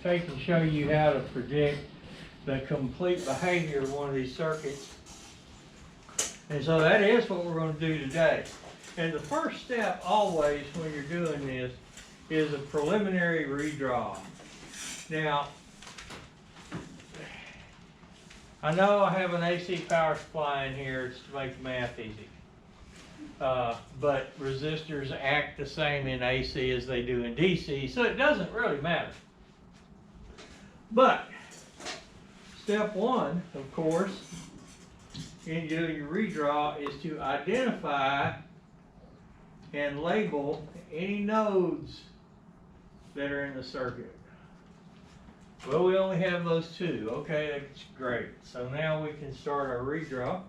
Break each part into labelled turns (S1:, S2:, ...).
S1: take and show you how to predict the complete behavior of one of these circuits. And so that is what we're going to do today. And the first step always when you're doing this is a preliminary redraw. Now, I know I have an AC power supply in here it's to make the math easy. But resistors act the same in AC as they do in DC, so it doesn't really matter. But step one, of course, in doing your redraw is to identify and label any nodes that are in the circuit. Well, we only have those two. Okay, that's great. So now we can start our redraw.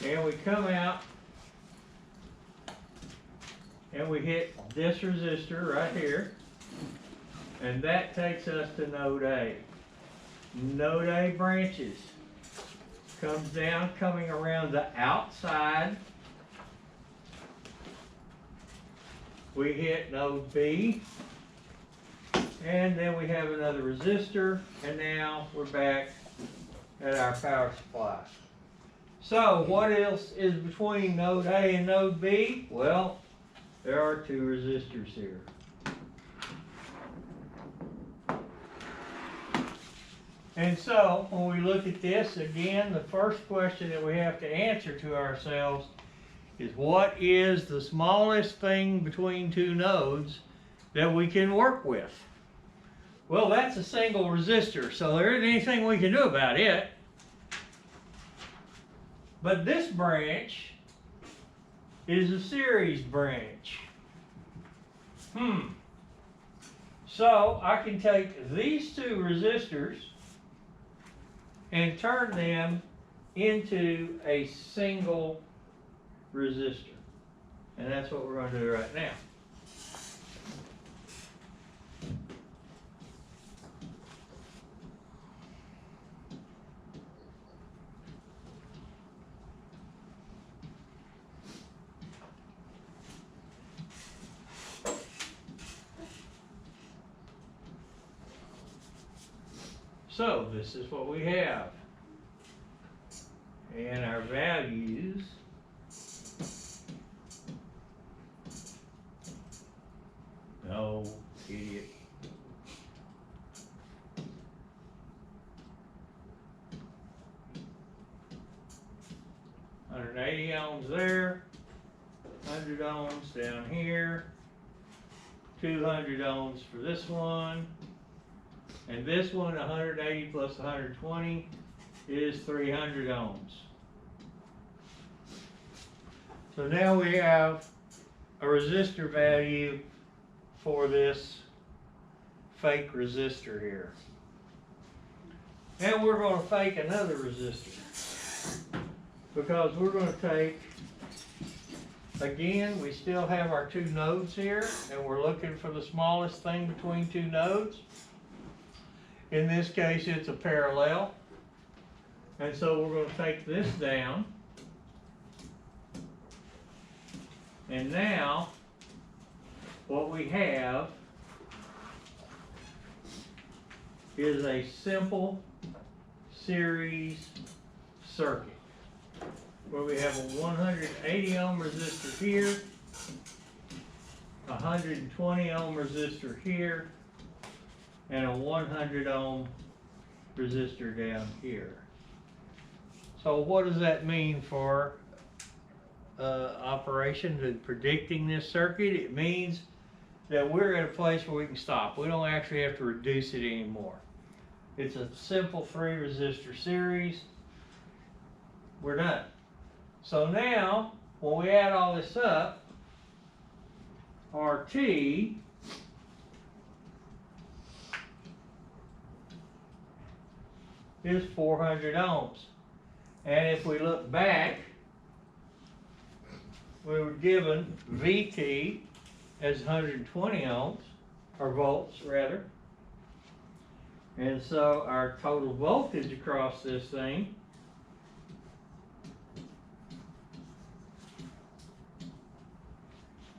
S1: And we come out and we hit this resistor right here. And that takes us to node A. Node A branches. Comes down, coming around the outside. We hit node B. And then we have another resistor. And now we're back at our power supply. So what else is between node A and node B? Well, there are two resistors here. And so when we look at this, again, the first question that we have to answer to ourselves is what is the smallest thing between two nodes that we can work with? Well, that's a single resistor, so there isn't anything we can do about it. But this branch is a series branch. So I can take these two resistors and turn them into a single resistor. And that's what we're going to do right now. So this is what we have. And our values no idiot. $180 ohms there, 100 ohms down here, 200 ohms for this one. And this one, 180 plus 120 is 300 ohms. So now we have a resistor value for this fake resistor here. And we're going to fake another resistor because we're going to take, again, we still have our two nodes here and we're looking for the smallest thing between two nodes. In this case, it's a parallel. And so we're going to take this down. And now, what we have is a simple series circuit where we have a 180 ohm resistor here, a 120 ohm resistor here, and a 100 ohm resistor down here. So what does that mean for operation and predicting this circuit? It means that we're at a place where we can stop. We don't actually have to reduce it anymore. It's a simple 3 resistor series. We're done. So now, when we add all this up, RT is 400 ohms. And if we look back, we were given VT as 120 ohms, or volts rather. And so our total voltage across this thing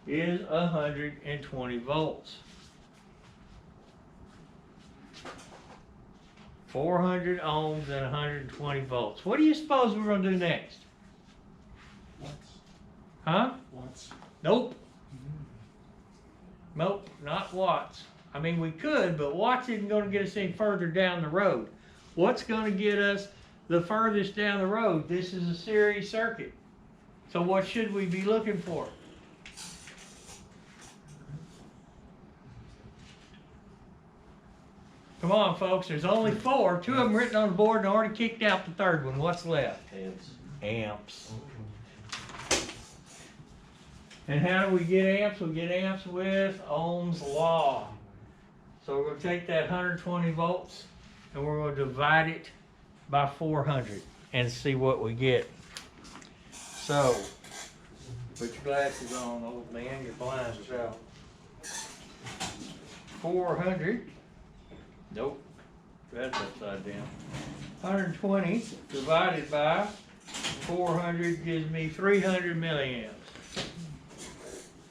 S1: is 120 volts. 400 ohms and 120 volts. What do you suppose we're going to do next?
S2: Watts.
S1: Huh?
S2: Watts.
S1: Nope. Nope, not watts. I mean, we could, but watts isn't going to get us any further down the road. What's going to get us the furthest down the road? This is a series circuit. So what should we be looking for? Come on, folks, there's only 4. 2 of them written on the board and already kicked out the third one. What's left?
S3: Amps.
S1: Amps. And how do we get amps? We get amps with Ohm's law. So we're going to take that 120 volts and we're going to divide it by 400 and see what we get. So, put your glasses on, old man, your blinds out. 400. Nope, that's upside down. 120 divided by 400 gives me 300 milliamps.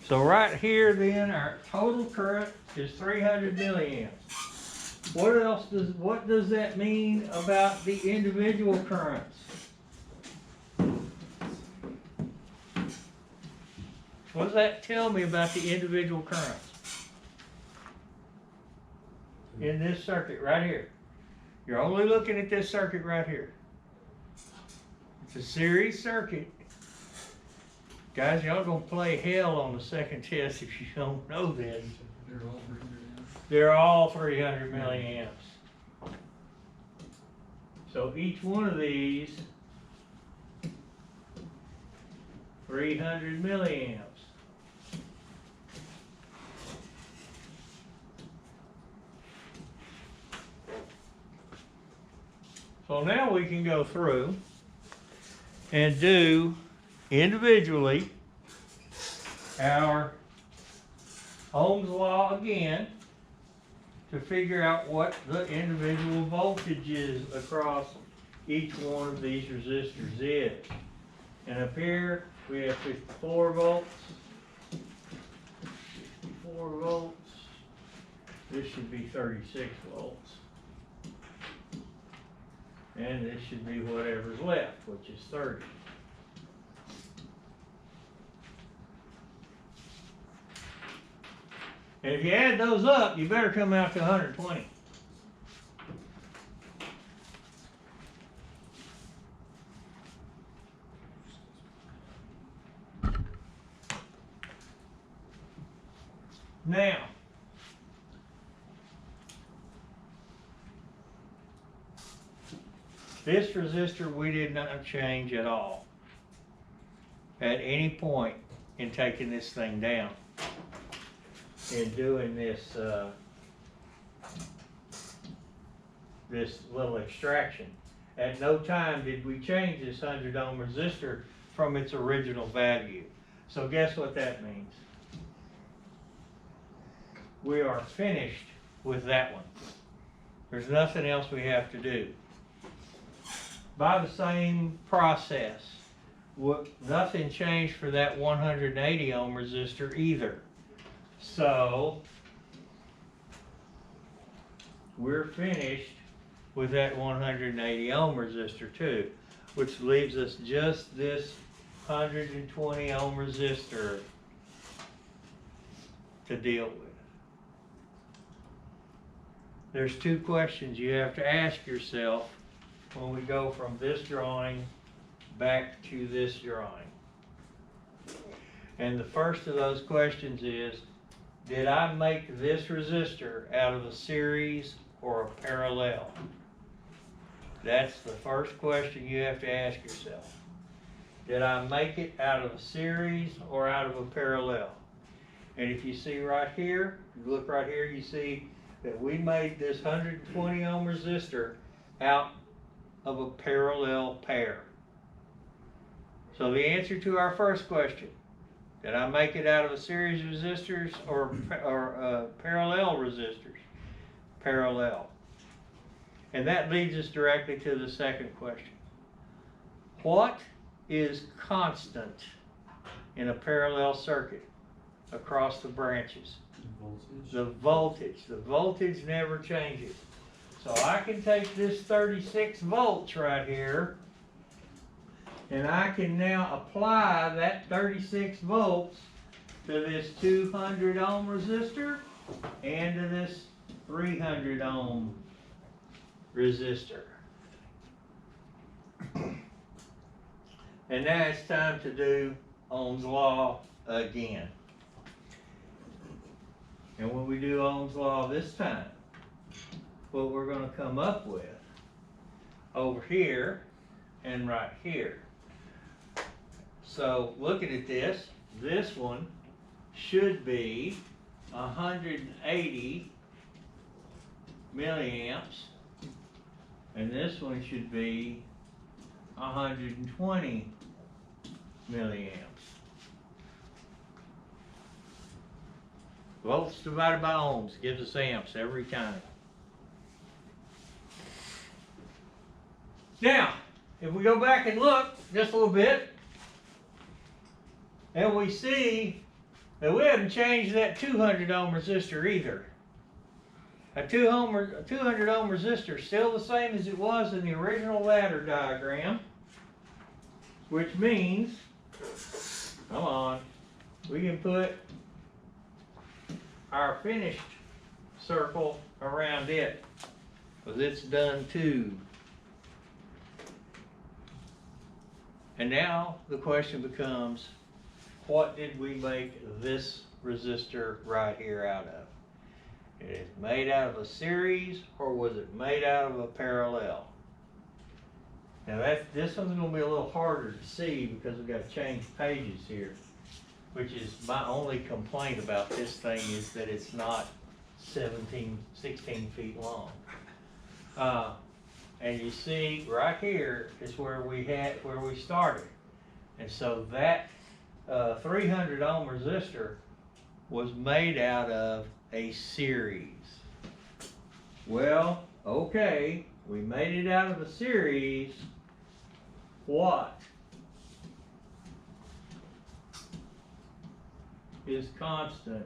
S1: So right here then, our total current is 300 milliamps. What does that mean about the individual currents? What does that tell me about the individual currents? In this circuit right here. You're only looking at this circuit right here. It's a series circuit. Guys, y'all gonna play hell on the second test if you don't know this. They're all 300 milliamps. So each one of these, 300 milliamps. So now we can go through and do individually our Ohm's law again to figure out what the individual voltages across each one of these resistors is. And up here we have 54 volts, 54 volts, this should be 36 volts. And this should be whatever's left, which is 30. And if you add those up, you better come out to 120. Now, this resistor we did not change at all at any point in taking this thing down and doing this this little extraction. At no time did we change this 100 ohm resistor from its original value. So guess what that means? We are finished with that one. There's nothing else we have to do. By the same process, nothing changed for that 180 ohm resistor either. So we're finished with that 180 ohm resistor too, which leaves us just this 120 ohm resistor to deal with. There's 2 questions you have to ask yourself when we go from this drawing back to this drawing. And the first of those questions is, did I make this resistor out of a series or a parallel? That's the first question you have to ask yourself. Did I make it out of a series or out of a parallel? And if you see right here, you look right here, you see that we made this 120 ohm resistor out of a parallel pair. So the answer to our first question, did I make it out of a series of resistors or parallel resistors? Parallel. And that leads us directly to the second question. What is constant in a parallel circuit? across the branches.
S2: Voltage.
S1: The voltage never changes. So I can take this 36 volts right here, and I can now apply that 36 volts to this 200 ohm resistor and to this 300 ohm resistor. And now it's time to do Ohm's law again. And when we do Ohm's law this time, what we're going to come up with over here and right here. So looking at this one should be 180 milliamps, and this one should be 120 milliamps. Volts divided by ohms gives us amps every time. Now, if we go back and look just a little bit, and we see that we haven't changed that 200 ohm resistor either. A 200 ohm resistor is still the same as it was in the original ladder diagram, which means, come on, we can put our finished circle around it, because it's done too. And now the question becomes, what did we make this resistor right here out of? It is made out of a series, or was it made out of a parallel? Now this one's going to be a little harder to see because we've got to change pages here, which is my only complaint about this thing, is that it's not 16 feet long. And you see right here is where we started. And so that 300 ohm resistor was made out of a series. Well, okay, we made it out of a series. What is constant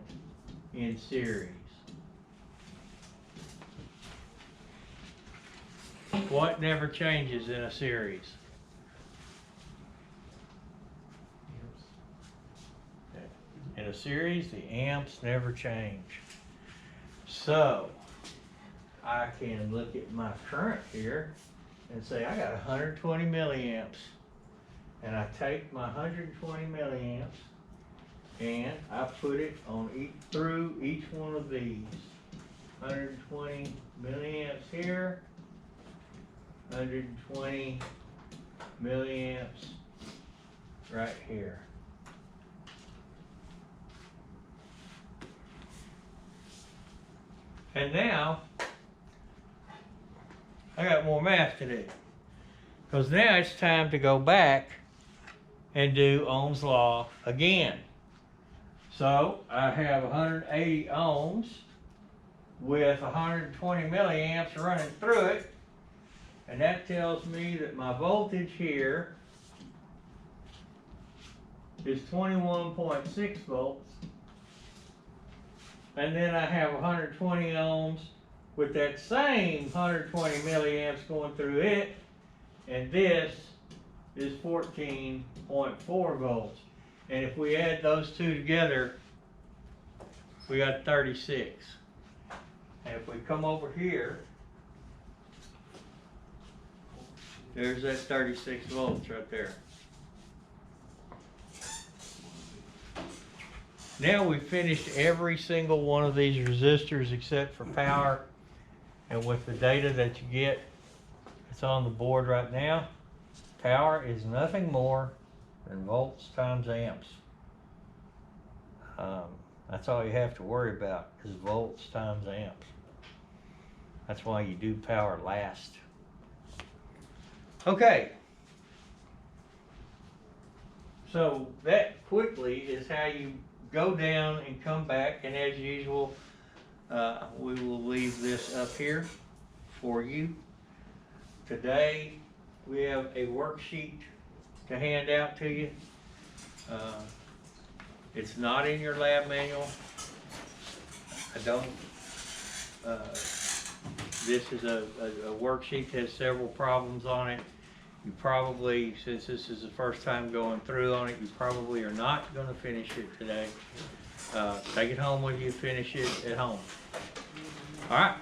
S1: in series? What never changes in a series? In a series, the amps never change. So, I can look at my current here and say I got 120 milliamps. And I take my 120 milliamps and I put it on through each one of these. 120 milliamps here, 120 milliamps right here. And now, I got more math to do. Because now it's time to go back and do Ohm's law again. So, I have 180 ohms with 120 milliamps running through it. And that tells me that my voltage here is 21.6 volts. And then I have 120 ohms with that same 120 milliamps going through it. And this is 14.4 volts. And if we add those two together, we got 36. And if we come over here, there's that 36 volts right there. Now we've finished every single one of these resistors except for power. And with the data that you get, it's on the board right now. Power is nothing more than volts times amps. That's all you have to worry about is volts times amps. That's why you do power last. Okay. So that quickly is how you go down and come back, and as usual, we will leave this up here for you. Today, we have a worksheet to hand out to you. It's not in your lab manual. I don't, this is a worksheet that has several problems on it. You probably, since this is the first time going through on it, you probably are not gonna finish it today. Take it home with you, finish it at home. All right,